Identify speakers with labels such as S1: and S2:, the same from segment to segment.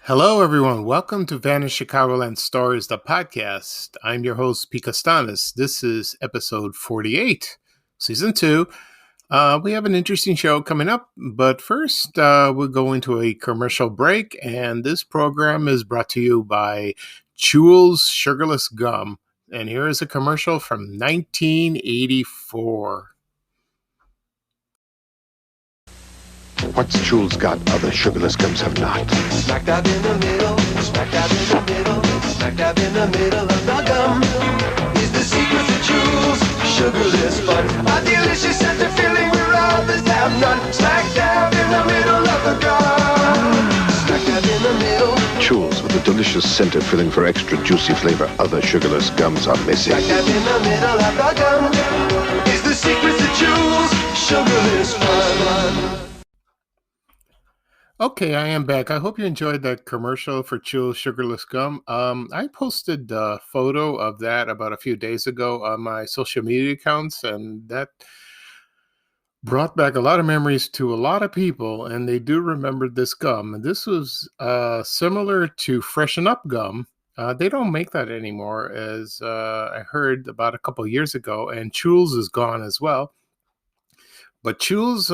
S1: Hello, everyone. Welcome to Vanished Chicagoland Stories, the podcast. I'm your host, Pete Costanis. This is episode 48, season 2. We have an interesting show coming up, but first, we'll go into a commercial break, and this program is brought to you by Chewel's Sugarless Gum. And here is a commercial from 1984.
S2: What's Chewel's got other sugarless gums have not?
S3: Smack dab in the middle, smack dab in the middle, smack dab in the middle of the gum is the secret to Chewel's sugarless fun. A delicious center filling where others have none. Smack dab in the middle of the gum. Smack dab in the middle.
S2: Chewel's with a delicious center filling for extra juicy flavor other sugarless gums are missing.
S3: Smack dab in the middle of the gum is the secret to Chewel's sugarless fun.
S1: Okay, I am back. I hope you enjoyed that commercial for Chewel's Sugarless Gum. I posted a photo of that about a few days ago on my social media accounts, and that brought back a lot of memories to a lot of people, and they do remember this gum. And this was similar to Freshen Up gum. They don't make that anymore, as I heard about a couple years ago, and Chewel's is gone as well. But Chewel's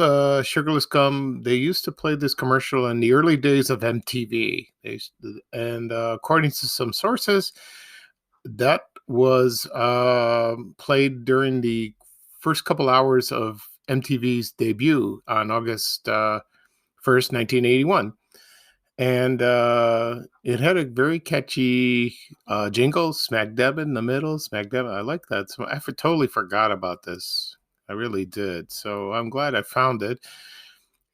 S1: Sugarless Gum, they used to play this commercial in the early days of MTV. According to some sources, that was played during the first couple hours of MTV's debut on August 1st, 1981. And it had a very catchy jingle, smack dab in the middle, smack dab. I like that. So I totally forgot about this. I really did. So I'm glad I found it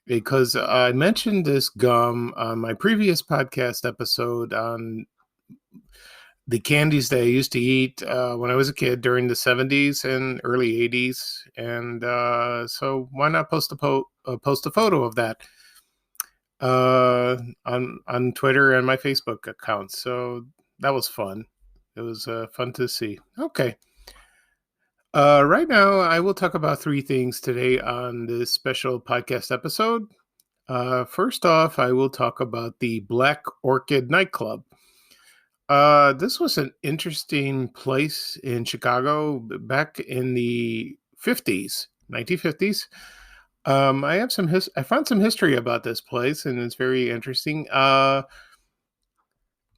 S1: because I mentioned this gum on my previous podcast episode on the candies that I used to eat when I was a kid during the 70s and early 80s. And so why not post a photo of that on Twitter and my Facebook account. So that was fun. It was fun to see. Okay. Right now, I will talk about three things today on this special podcast episode. First off, I will talk about the Black Orchid Nightclub. This was an interesting place in Chicago back in the 1950s. I found some history about this place, and it's very interesting. That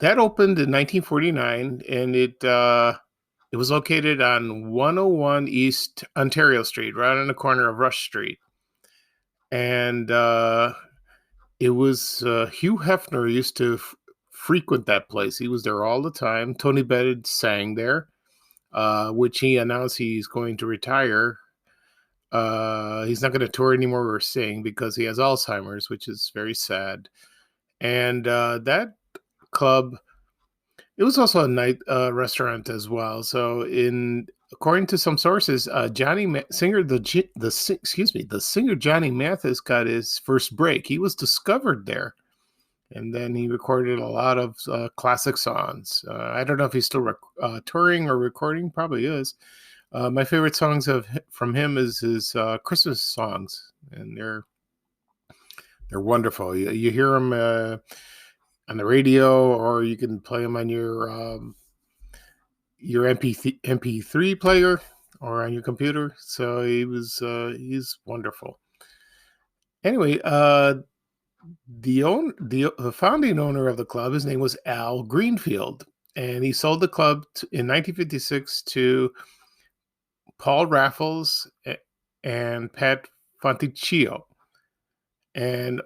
S1: opened in 1949, and it was located on 101 East Ontario Street, right on the corner of Rush Street. And it was Hugh Hefner used to frequent that place. He was there all the time. Tony Bennett sang there, which he announced he's going to retire. He's not going to tour anymore or sing because he has Alzheimer's, which is very sad. And that club... It was also a night restaurant as well. So, according to some sources, the singer Johnny Mathis got his first break. He was discovered there, and then he recorded a lot of classic songs. I don't know if he's still touring or recording. Probably is. My favorite songs from him is his Christmas songs, and they're wonderful. You hear them on the radio, or you can play them on your MP3 player or on your computer. So he's wonderful. Anyway, the founding owner of the club, his name was Al Greenfield, and he sold the club in 1956 to Paul Raffles and Pat Fonticchio, and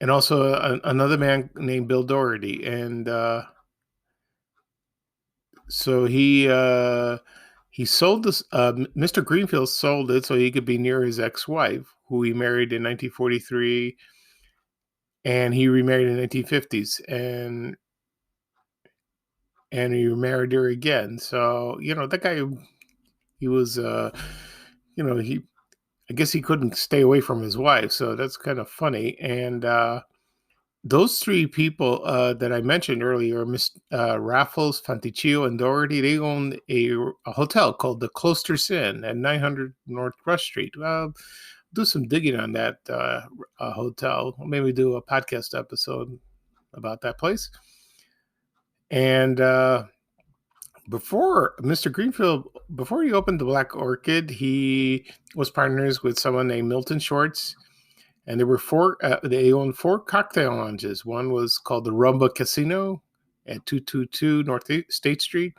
S1: also another man named Bill Doherty. And so he sold this. Mr. Greenfield sold it so he could be near his ex-wife, who he married in 1943, and he remarried in the 1950s, and he remarried her again. So that guy, he was I guess he couldn't stay away from his wife, so that's kind of funny. And those three people that I mentioned earlier, Raffles, Fonticchio, and Doherty, they owned a hotel called the Cloisters Inn at 900 North Rush Street. do some digging on that hotel. Maybe do a podcast episode about that place. And before Mr. Greenfield, before he opened the Black Orchid, he was partners with someone named Milton Schwartz. And there were they owned 4 cocktail lounges. One was called the Rumba Casino at 222 North State Street.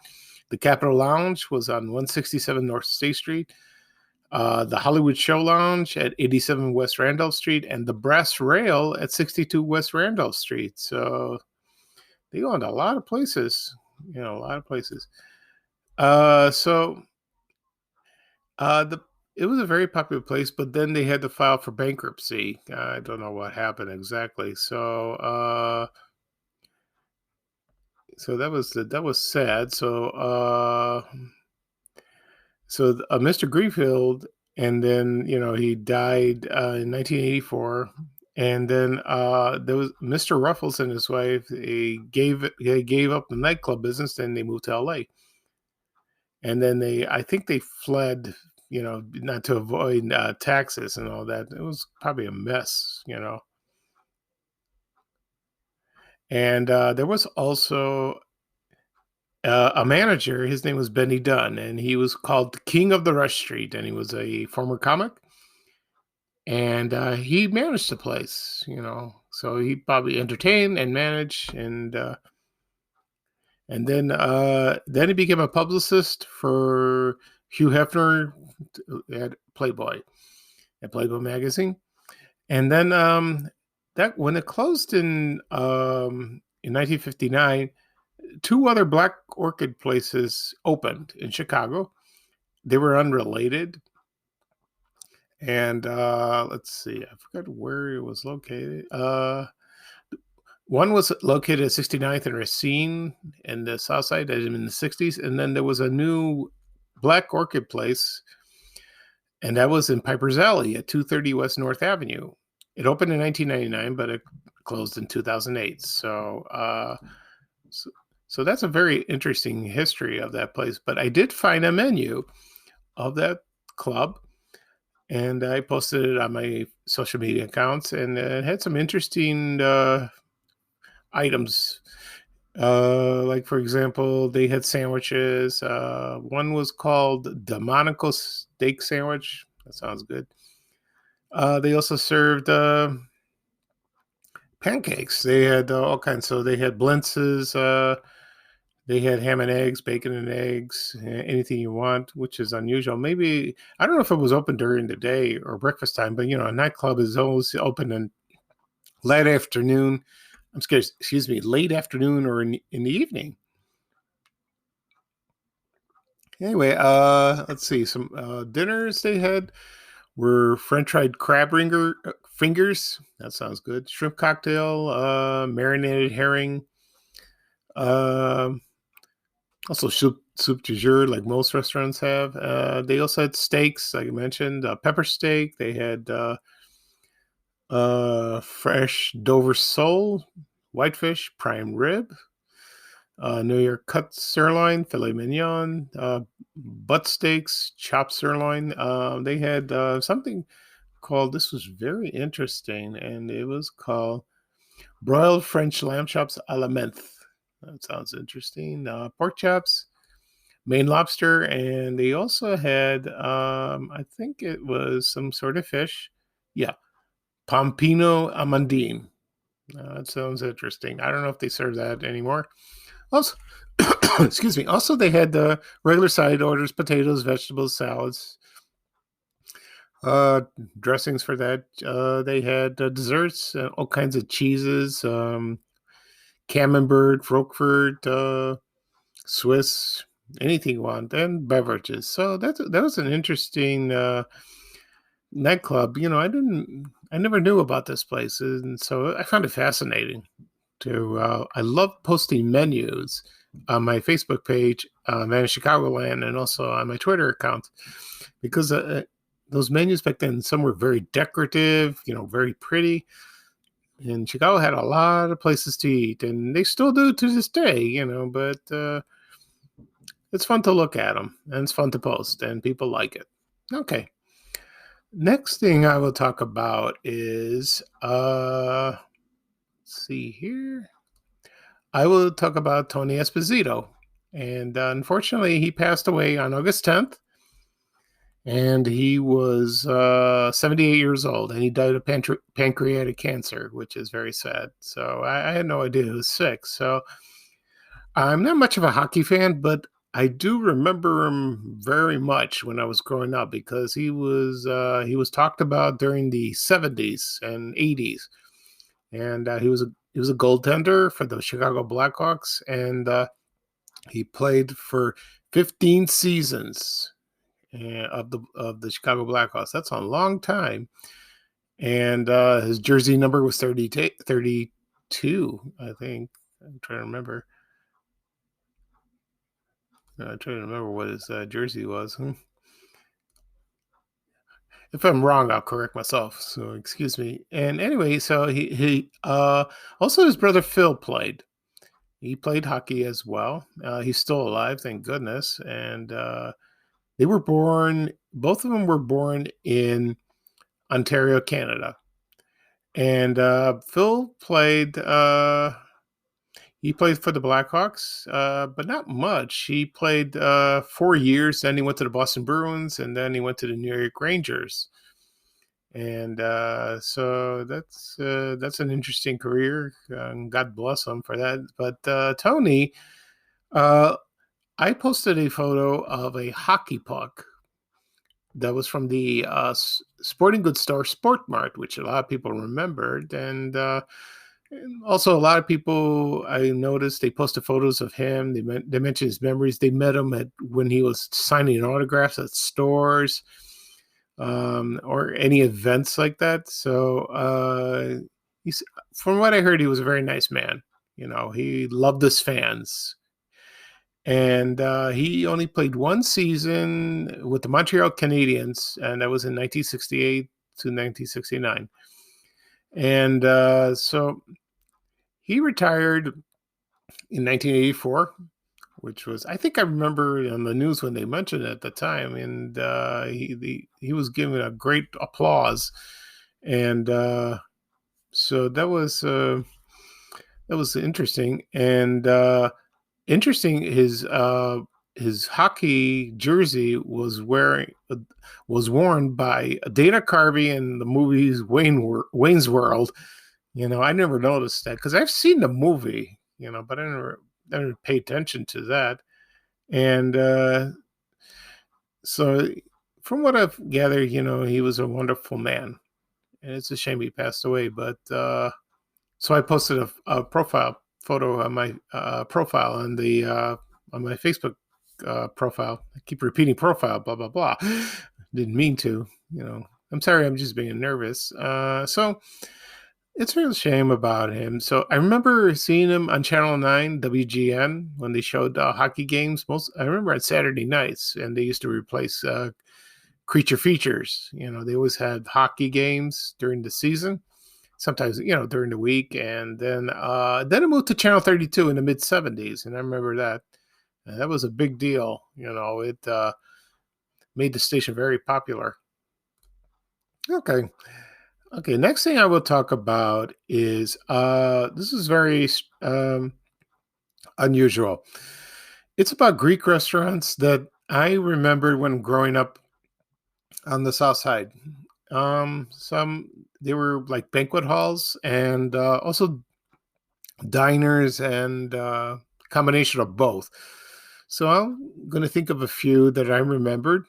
S1: The Capitol Lounge was on 167 North State Street. The Hollywood Show Lounge at 87 West Randolph Street. And the Brass Rail at 62 West Randolph Street. So they owned a lot of places, a lot of places. It was a very popular place, but then they had to file for bankruptcy. I don't know what happened exactly. So that was sad. So Mr. Greenfield, and then he died in 1984, and then there was Mr. Ruffles and his wife. They gave up the nightclub business, and they moved to LA, and then I think they fled. Not to avoid taxes and all that. It was probably a mess, And there was also a manager. His name was Benny Dunn, and he was called the King of the Rush Street, and he was a former comic. And he managed the place, So he probably entertained and managed, and then he became a publicist for Hugh Hefner at Playboy magazine. And then that when it closed in 1959, 2 other Black Orchid places opened in Chicago. They were unrelated. And let's see, I forgot where it was located. One was located at 69th and Racine in the South Side in the 60s. And then there was a new Black Orchid place, and that was in Piper's Alley at 230 West North Avenue. It opened in 1999, but it closed in 2008. So that's a very interesting history of that place. But I did find a menu of that club, and I posted it on my social media accounts, and it had some interesting items. Like, for example, they had sandwiches. One was called Demonico Steak Sandwich. That sounds good. They also served pancakes. They had all kinds. So they had blintzes. They had ham and eggs, bacon and eggs, anything you want, which is unusual. Maybe, I don't know if it was open during the day or breakfast time, but, a nightclub is always open in late afternoon. Late afternoon or in the evening. Anyway, let's see. Some dinners they had were French fried crab fingers. That sounds good. Shrimp cocktail, marinated herring. Also soup du jour, like most restaurants have. They also had steaks, like I mentioned, pepper steak. They had fresh Dover sole, whitefish, prime rib, New York cut sirloin, filet mignon, butt steaks, chopped sirloin. They had something called, this was very interesting, and it was called broiled French lamb chops a la menthe. That sounds interesting. Pork chops, Maine lobster, and they also had, I think it was some sort of fish. Yeah, Pompino Amandine. That sounds interesting. I don't know if they serve that anymore. Also, excuse me. Also, they had the regular side orders: potatoes, vegetables, salads, dressings for that. They had desserts, all kinds of cheeses, Camembert, Roquefort, Swiss, anything you want, and beverages. So that was an interesting nightclub. I never knew about this place, and so I found it fascinating. I love posting menus on my Facebook page, Man in Chicagoland, and also on my Twitter account, because those menus back then, some were very decorative, very pretty. And Chicago had a lot of places to eat, and they still do to this day, but it's fun to look at them, and it's fun to post, and people like it. Okay. Next thing I will talk about is let's see here. I will talk about Tony Esposito. And unfortunately, he passed away on August 10th. And he was 78 years old, and he died of pancreatic cancer, which is very sad. So I had no idea he was sick. So I'm not much of a hockey fan, but I do remember him very much when I was growing up because he was talked about during the 70s and 80s, and he was a goaltender for the Chicago Blackhawks, and he played for 15 seasons of the Chicago Blackhawks. That's a long time. And his jersey number was 32, I think. I'm trying to remember. I'm trying to remember what his jersey was. If I'm wrong, I'll correct myself. So excuse me. And anyway, so he also his brother Phil played. He played hockey as well. He's still alive, thank goodness. And they were born. Both of them were born in Ontario, Canada. And Phil played. He played for the Blackhawks, but not much. He played 4 years. Then he went to the Boston Bruins, and then he went to the New York Rangers. And so that's an interesting career. God bless him for that. But Tony, I posted a photo of a hockey puck that was from the sporting goods store Sport Mart, which a lot of people remembered. And also, a lot of people I noticed they posted photos of him. They mentioned his memories. They met him when he was signing autographs at stores or any events like that. So from what I heard, he was a very nice man. You know, he loved his fans. And he only played one season with the Montreal Canadiens, and that was in 1968 to 1969. And so he retired in 1984, which was, I think I remember on the news when they mentioned it at the time, and he was given a great applause. And so that was interesting. And interesting, his hockey jersey was worn by Dana Carvey in the movies Wayne's World. You know, I never noticed that because I've seen the movie, you know, but I never pay attention to that. And so, from what I've gathered, you know, he was a wonderful man, and it's a shame he passed away. But so I posted a profile photo on my profile on my Facebook profile. I keep repeating profile, blah blah blah. Didn't mean to, you know. I'm sorry. I'm just being nervous. So it's a real shame about him. So I remember seeing him on Channel 9 WGN when they showed hockey games. I remember on Saturday nights, and they used to replace Creature Features. You know, they always had hockey games during the season. Sometimes, you know, during the week, and then it moved to Channel 32 in the mid 70s, and I remember that. And that was a big deal. You know, it made the station very popular. Okay. Next thing I will talk about is this is very unusual. It's about Greek restaurants that I remembered when growing up on the South Side. Some they were like banquet halls and also diners and combination of both. So I'm going to think of a few that I remembered.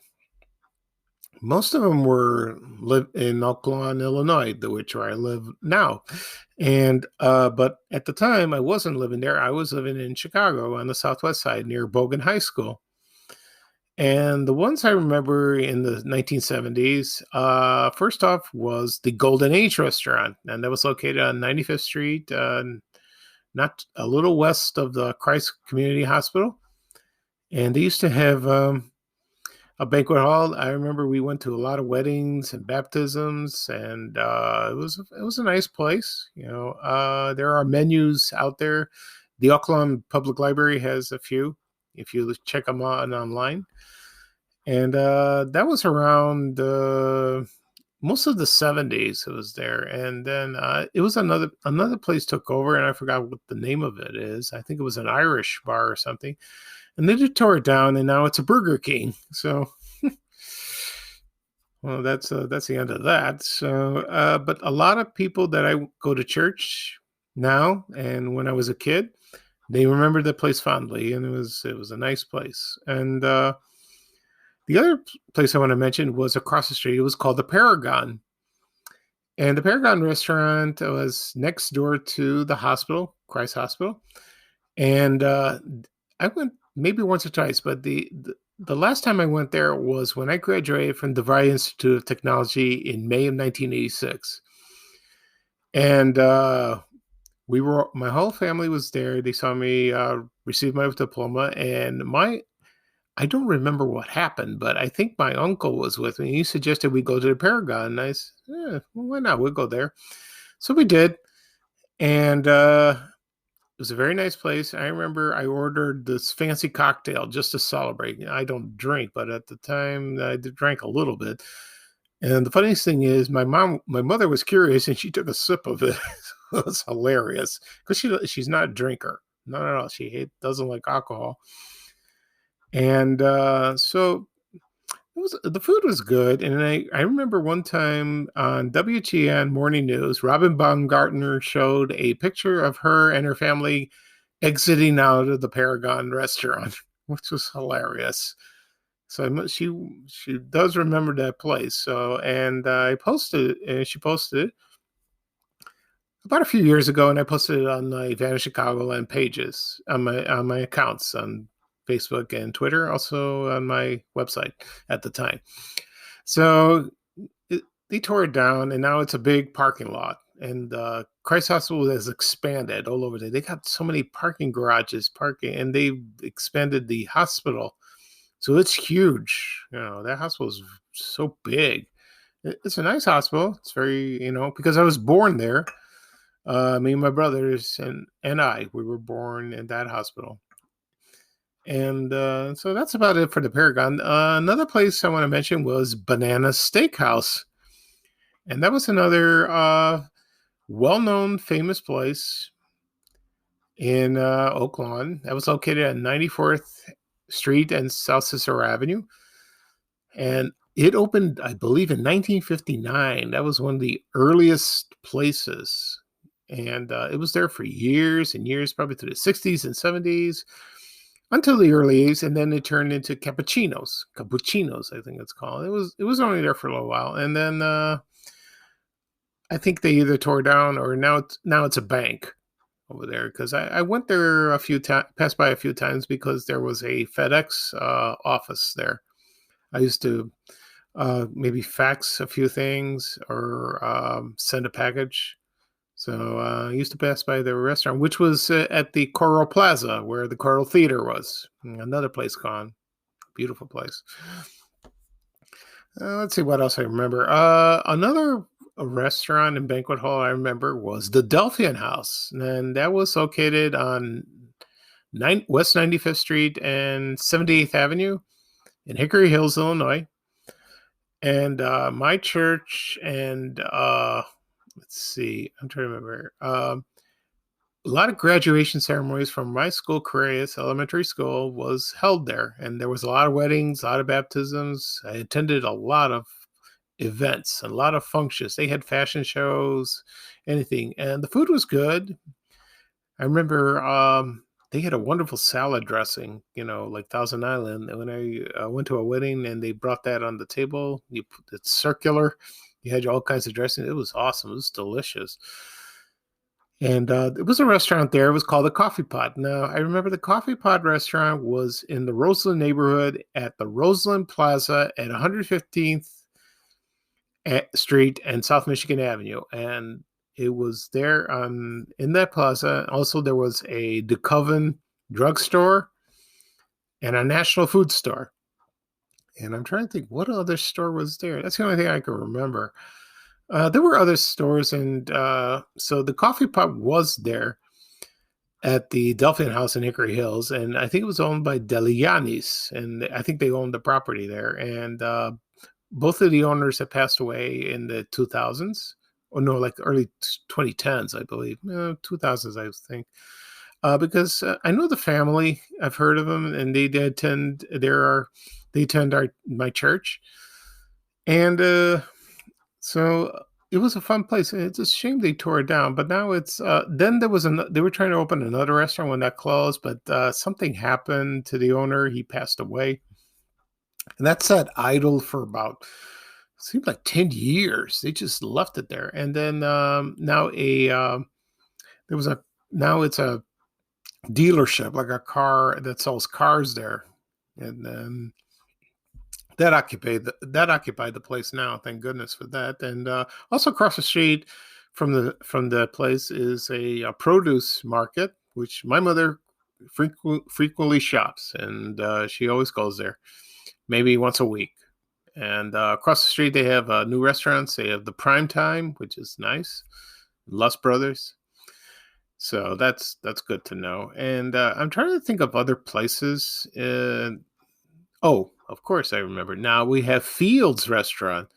S1: Most of them were live in Oakland, Illinois, which where I live now. And but at the time I wasn't living there. I was living in Chicago on the Southwest side near Bogan High School. And the ones I remember in the 1970s, first off was the Golden Age Restaurant, and that was located on 95th Street, not a little west of the Christ Community Hospital. And they used to have a banquet hall. I remember we went to a lot of weddings and baptisms, and it was a nice place. You know, there are menus out there. The Auckland Public Library has a few if you check them on online. And that was around most of the 70s it was there, and then it was another place took over, and I forgot what the name of it is. I think it was an Irish bar or something, and they just tore it down, and now it's a Burger King. So, well, that's the end of that. So, but a lot of people that I go to church now, and when I was a kid, they remember the place fondly, and it was a nice place. And the other place I want to mention was across the street. It was called the Paragon. And the Paragon restaurant was next door to the hospital, Christ Hospital. And I went maybe once or twice, but the last time I went there was when I graduated from the DeVry Institute of Technology in May of 1986. And my whole family was there. They saw me receive my diploma, and I don't remember what happened, but I think my uncle was with me. He suggested we go to the Paragon. And I said, well, why not? We'll go there. So we did. And it was a very nice place. I remember I ordered this fancy cocktail just to celebrate. I don't drink, but at the time I drank a little bit. And the funniest thing is my mother was curious and she took a sip of it. It was hilarious because she's not a drinker. Not at all. She doesn't like alcohol. And so the food was good. And I remember one time on WGN Morning News, Robin Baumgartner showed a picture of her and her family exiting out of the Paragon restaurant, which was hilarious. So she does remember that place. So, and she posted it about a few years ago, and I posted it on my Vanish Chicagoland pages on my accounts on Facebook and Twitter, also on my website at the time. So they tore it down, and now it's a big parking lot. And Christ Hospital has expanded all over there. They got so many parking garages, and they've expanded the hospital. So it's huge. That hospital is so big. It's a nice hospital. It's very, because I was born there. Me and my brothers and we were born in that hospital. And so that's about it for the Paragon. Another place I want to mention was Banana Steakhouse. And that was another well-known, famous place in Oak Lawn. That was located at 94th Street and South Cicero Avenue. And it opened, I believe, in 1959. That was one of the earliest places. And it was there for years and years, probably through the 60s and 70s. Until the early 80s, and then it turned into Cappuccinos, I think it's called. It was only there for a little while, and then I think they either tore down or now it's a bank over there. Because I went there passed by a few times because there was a FedEx office there. I used to maybe fax a few things or send a package. So I used to pass by the restaurant, which was at the Coral Plaza, where the Coral Theater was. Another place gone. Beautiful place. Let's see what else I remember. Another restaurant and banquet hall I remember was the Delphian House. And that was located on West 95th Street and 78th Avenue in Hickory Hills, Illinois. And my church and... let's see. I'm trying to remember. A lot of graduation ceremonies from my school, Carias Elementary School, was held there. And there was a lot of weddings, a lot of baptisms. I attended a lot of events, a lot of functions. They had fashion shows, anything. And the food was good. I remember they had a wonderful salad dressing, like Thousand Island. And when I went to a wedding and they brought that on the table, it's circular. You had all kinds of dressing. It was awesome. It was delicious. And it was a restaurant there. It was called the Coffee Pot. Now, I remember the Coffee Pot restaurant was in the Roseland neighborhood at the Roseland Plaza at 115th Street and South Michigan Avenue. And it was there in that plaza. Also, there was a DeCoven drugstore and a National Food Store. And I'm trying to think, what other store was there? That's the only thing I can remember. There were other stores, and so the Coffee Pot was there at the Delphian House in Hickory Hills, and I think it was owned by Delianis, and I think they owned the property there. And both of the owners had passed away in the 2000s. Or no, like early 2010s, I believe. 2000s, I think. Because I know the family. I've heard of them, and they attend. They attend my church, and so it was a fun place. And it's a shame they tore it down. But now it's. Then there was they were trying to open another restaurant when that closed, but something happened to the owner. He passed away, and that sat idle for about. It seemed like 10 years. They just left it there, and then now there was a now it's a dealership, like a car that sells cars there, and then that occupied the place now. Thank goodness for that. And also across the street from the place is a produce market, which my mother frequently shops, and she always goes there, maybe once a week. And across the street they have new restaurants. They have the Prime Time, which is nice, Lust Brothers. So that's good to know. And I'm trying to think of other places. Oh, of course I remember. Now we have Fields Restaurant,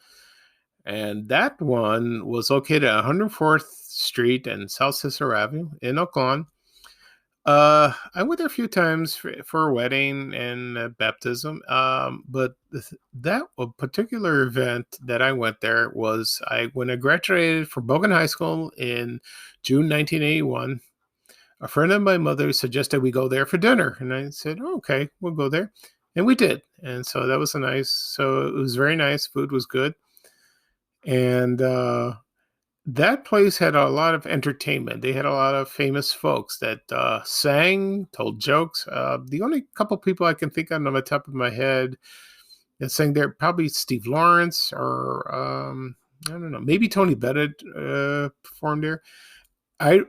S1: and that one was located at 104th Street and South Cicero Avenue in Oak Lawn. I went there a few times for a wedding and baptism. But that particular event that I went there was when I graduated from Bogan High School in June 1981. A friend of my mother suggested we go there for dinner, and I said, oh, "Okay, we'll go there," and we did. And so that was So it was very nice. Food was good, and that place had a lot of entertainment. They had a lot of famous folks that sang, told jokes. The only couple people I can think of on the top of my head that sang there, probably Steve Lawrence or I don't know, maybe Tony Bennett performed there.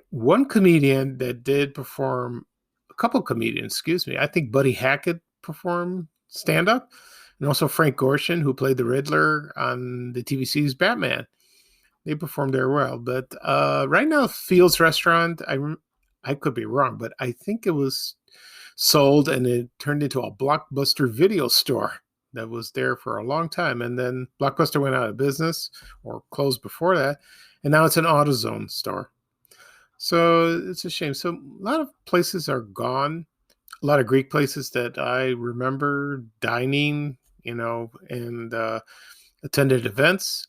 S1: One comedian that did perform, a couple comedians, excuse me. I think Buddy Hackett performed stand up, and also Frank Gorshin, who played the Riddler on the TV series Batman. They performed there well. But right now, Fields Restaurant, I could be wrong, but I think it was sold and it turned into a Blockbuster video store that was there for a long time. And then Blockbuster went out of business or closed before that. And now it's an AutoZone store. So it's a shame. So a lot of places are gone. A lot of Greek places that I remember dining, and attended events.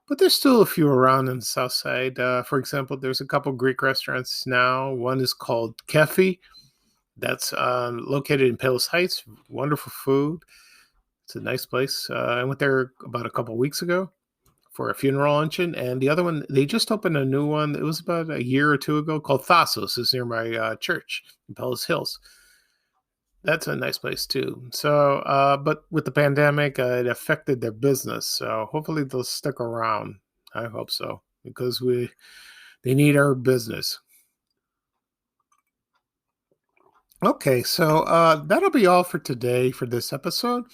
S1: But there's still a few around in the South Side. For example, there's a couple Greek restaurants now. One is called Kefi. That's located in Palos Heights. Wonderful food. It's a nice place. I went there about a couple weeks ago for a funeral luncheon. And the other one, they just opened a new one. It was about a year or two ago, called Thassos. It's near my church in Palos Hills. That's a nice place too. So, but with the pandemic, it affected their business. So hopefully they'll stick around. I hope so, because they need our business. Okay, so that'll be all for today for this episode.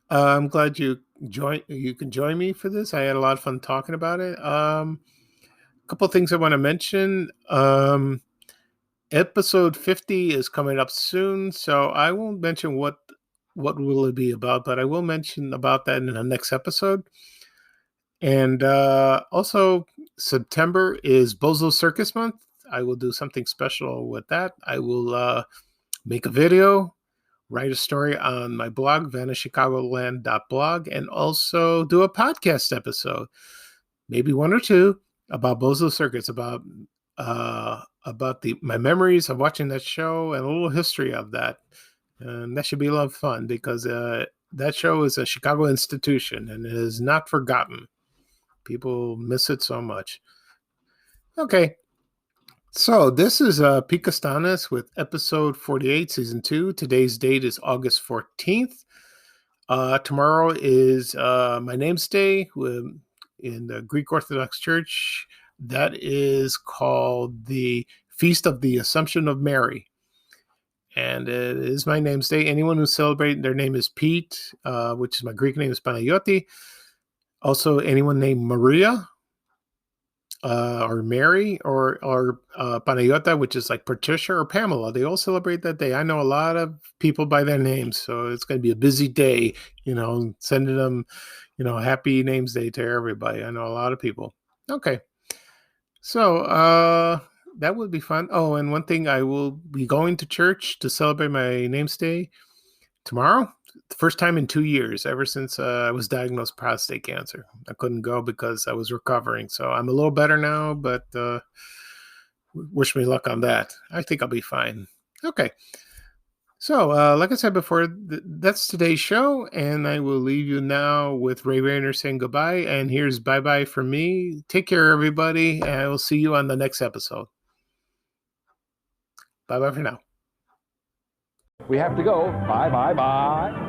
S1: I'm glad you can join me for this. I had a lot of fun talking about it. A couple of things I want to mention. Episode 50 is coming up soon, so I won't mention what will it be about, but I will mention about that in the next episode. And also, September is Bozo Circus Month. I will do something special with that. I will make a video, write a story on my blog, vanishchicagoland.blog, and also do a podcast episode, maybe one or two, about Bozo Circus, about my memories of watching that show and a little history of that. And that should be a lot of fun because that show is a Chicago institution and it is not forgotten. People miss it so much. Okay. So this is Picastanis with episode 48, season 2. Today's date is August 14th. Tomorrow is my name's day in the Greek Orthodox Church. That is called the Feast of the Assumption of Mary. And it is my name's day. Anyone who's celebrating, their name is Pete, which is my Greek name is Panayoti. Also, anyone named Maria or Mary or Panayota, which is like Patricia or Pamela. They all celebrate that day. I know a lot of people by their names, so it's going to be a busy day, sending them, Happy Names Day to everybody. I know a lot of people. Okay. So, that would be fun. Oh, and one thing, I will be going to church to celebrate my name's day tomorrow. The first time in 2 years, ever since I was diagnosed with prostate cancer. I couldn't go because I was recovering. So I'm a little better now, but wish me luck on that. I think I'll be fine. Okay. So, like I said before, that's today's show, and I will leave you now with Ray Rayner saying goodbye. And here's bye-bye from me. Take care, everybody, and I will see you on the next episode. Bye-bye for now.
S4: We have to go. Bye, bye, bye.